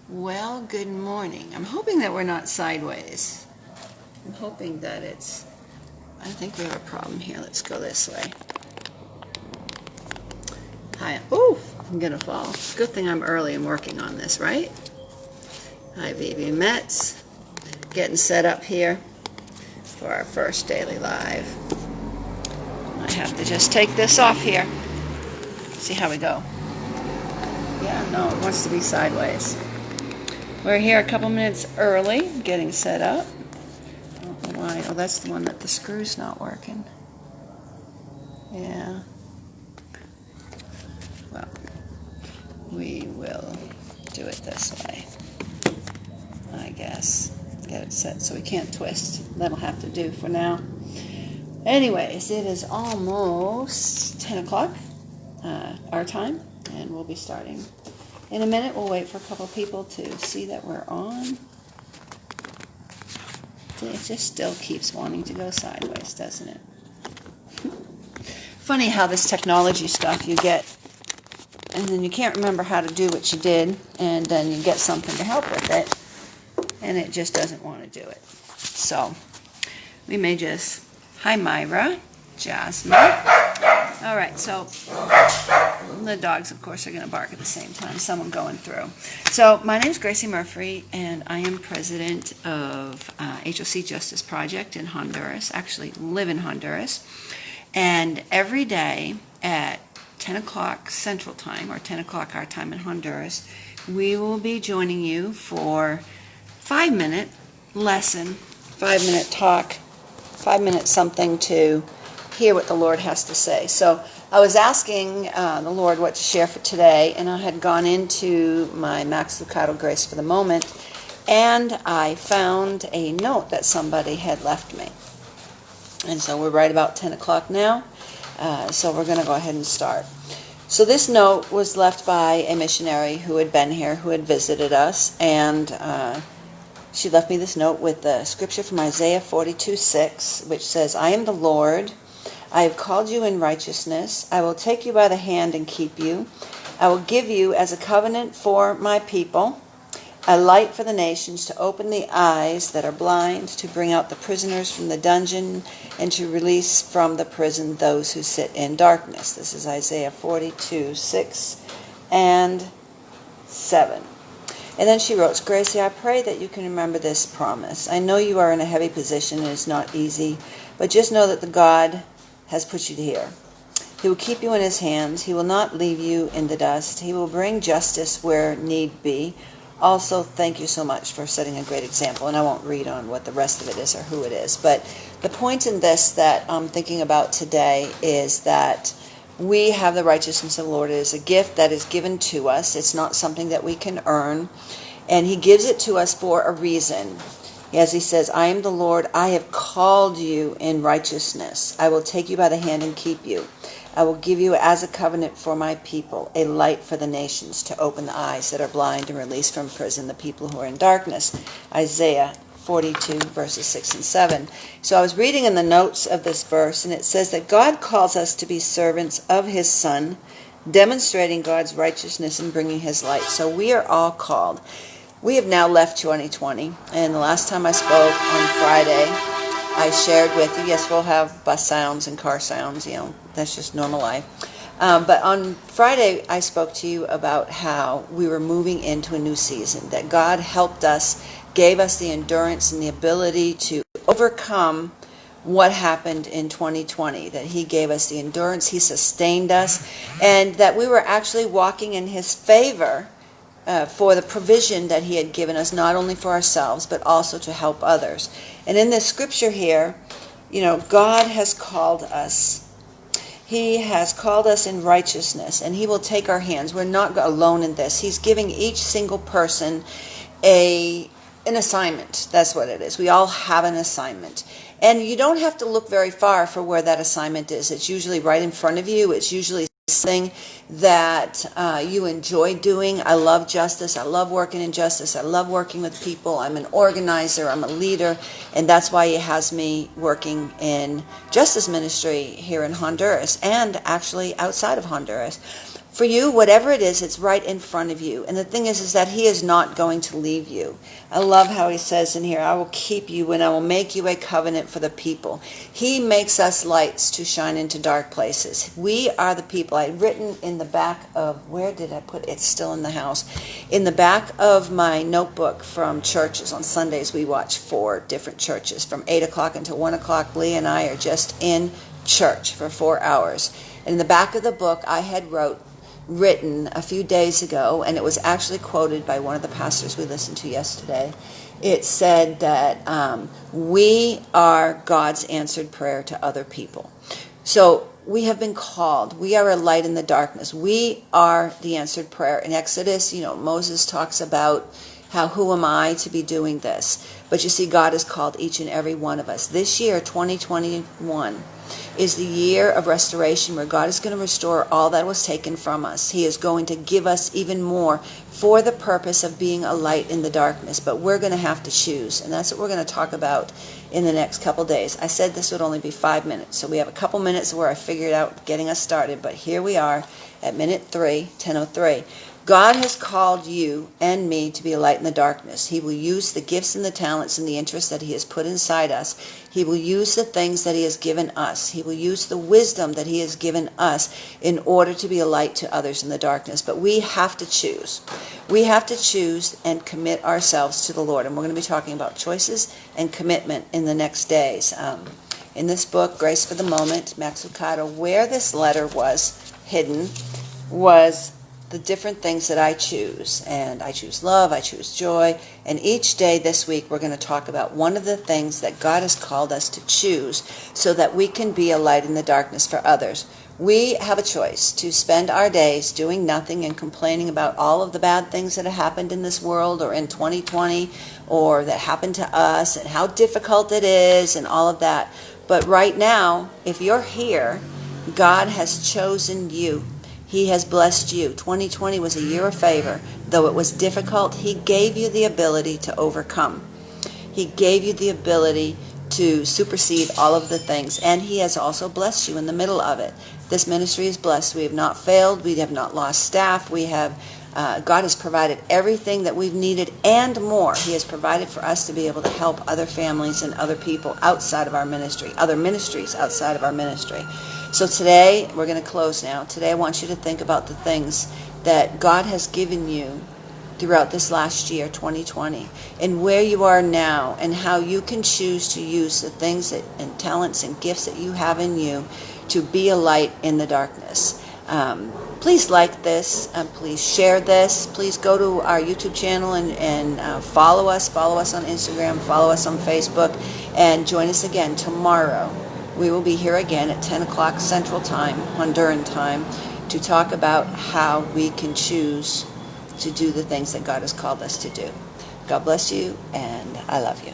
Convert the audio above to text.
Well, good morning. I'm hoping that we're not sideways. I'm hoping that I think we have a problem here. Let's go this way. Hi. Oh, I'm going to fall. Good thing I'm early and working on this, right? Hi, Vivi Metz. Getting set up here for our first daily live. I have to just take this off here. See how we go. Yeah, no, it wants to be sideways. We're here a couple minutes early, getting set up. I don't know why. Oh, that's the one that the screw's not working. Yeah. Well, we will do it this way, I guess. Get it set so we can't twist. That'll have to do for now. Anyways, it is almost 10 o'clock our time, and we'll be starting in a minute. We'll wait for a couple people to see that we're on. It just still keeps wanting to go sideways, doesn't it? Funny how this technology stuff you get, and then you can't remember how to do what you did, and then you get something to help with it, and it just doesn't want to do it. So we may just... Hi, Myra. Jasmine. All right, so the dogs, of course, are going to bark at the same time. Someone going through. So my name is Gracie Murphy, and I am president of HOC Justice Project in Honduras. Actually, live in Honduras. And every day at 10 o'clock Central Time, or 10 o'clock our time in Honduras, we will be joining you for 5-minute lesson, 5-minute talk, 5 minutes something to hear what the Lord has to say. So I was asking the Lord what to share for today, and I had gone into my Max Lucado Grace for the Moment, and I found a note that somebody had left me. And so we're right about 10 o'clock now, so we're going to go ahead and start. So this note was left by a missionary who had been here, who had visited us, and she left me this note with the scripture from Isaiah 42:6, which says, I am the Lord. I have called you in righteousness. I will take you by the hand and keep you. I will give you as a covenant for my people, a light for the nations, to open the eyes that are blind, to bring out the prisoners from the dungeon, and to release from the prison those who sit in darkness. This is Isaiah 42:6 and 7. And then she wrote, Gracie, I pray that you can remember this promise. I know you are in a heavy position and it's not easy, but just know that the God has put you here. He will keep you in his hands. He will not leave you in the dust. He will bring justice where need be. Also, thank you so much for setting a great example. And I won't read on what the rest of it is or who it is. But the point in this that I'm thinking about today is that we have the righteousness of the Lord. It is a gift that is given to us. It's not something that we can earn. And he gives it to us for a reason. As he says, I am the Lord. I have called you in righteousness. I will take you by the hand and keep you. I will give you as a covenant for my people, a light for the nations, to open the eyes that are blind and release from prison the people who are in darkness. Isaiah 42 verses 6 and 7. So I was reading in the notes of this verse, and it says that God calls us to be servants of his Son, demonstrating God's righteousness and bringing his light. So we are all called. We have now left 2020, and the last time I spoke on Friday, I shared with you, yes, we'll have bus sounds and car sounds, that's just normal life. But on Friday, I spoke to you about how we were moving into a new season, that God helped us, gave us the endurance and the ability to overcome what happened in 2020, that he gave us the endurance, he sustained us, and that we were actually walking in his favor for the provision that he had given us, not only for ourselves, but also to help others. And in this scripture here, God has called us. He has called us in righteousness, and he will take our hands. We're not alone in this. He's giving each single person an assignment. That's what it is. We all have an assignment. And you don't have to look very far for where that assignment is. It's usually right in front of you. It's usually something that you enjoy doing. I love justice. I love working in justice. I love working with people. I'm an organizer. I'm a leader. And that's why he has me working in justice ministry here in Honduras and actually outside of Honduras. For you, whatever it is, it's right in front of you. And the thing is that he is not going to leave you. I love how he says in here, I will keep you and I will make you a covenant for the people. He makes us lights to shine into dark places. We are the people. I had written in the back of, where did I put it? It's still in the house. In the back of my notebook from churches. On Sundays, we watch 4 different churches. From 8 o'clock until 1 o'clock, Lee and I are just in church for 4 hours. And in the back of the book, I had written a few days ago, and it was actually quoted by one of the pastors we listened to yesterday. It said that we are God's answered prayer to other people. So we have been called. We are a light in the darkness. We are the answered prayer. In Exodus, Moses talks about how, who am I to be doing this? But you see, God has called each and every one of us. This year, 2021, is the year of restoration, where God is going to restore all that was taken from us. He is going to give us even more for the purpose of being a light in the darkness. But we're going to have to choose, and that's what we're going to talk about in the next couple days. I said this would only be 5 minutes, so we have a couple minutes where I figured out getting us started. But here we are at minute 3, 10:03. God has called you and me to be a light in the darkness. He will use the gifts and the talents and the interests that he has put inside us. He will use the things that he has given us. He will use the wisdom that he has given us in order to be a light to others in the darkness. But we have to choose. We have to choose and commit ourselves to the Lord. And we're going to be talking about choices and commitment in the next days. In this book, Grace for the Moment, Max Lucado, where this letter was hidden was the different things that I choose. And I choose love, I choose joy. And each day this week we're going to talk about one of the things that God has called us to choose so that we can be a light in the darkness for others. We have a choice to spend our days doing nothing and complaining about all of the bad things that have happened in this world or in 2020 or that happened to us and how difficult it is and all of that. But right now, if you're here, God has chosen you. He has blessed you. 2020 was a year of favor. Though it was difficult, he gave you the ability to overcome. He gave you the ability to supersede all of the things. And he has also blessed you in the middle of it. This ministry is blessed. We have not failed. We have not lost staff. God has provided everything that we've needed and more. He has provided for us to be able to help other families and other people outside of our ministry, other ministries outside of our ministry. So today, we're going to close now. Today I want you to think about the things that God has given you throughout this last year, 2020, and where you are now and how you can choose to use the things and talents and gifts that you have in you to be a light in the darkness. Please like this. Please share this. Please go to our YouTube channel and follow us. Follow us on Instagram. Follow us on Facebook. And join us again tomorrow. We will be here again at 10 o'clock Central Time, Honduran time, to talk about how we can choose to do the things that God has called us to do. God bless you, and I love you.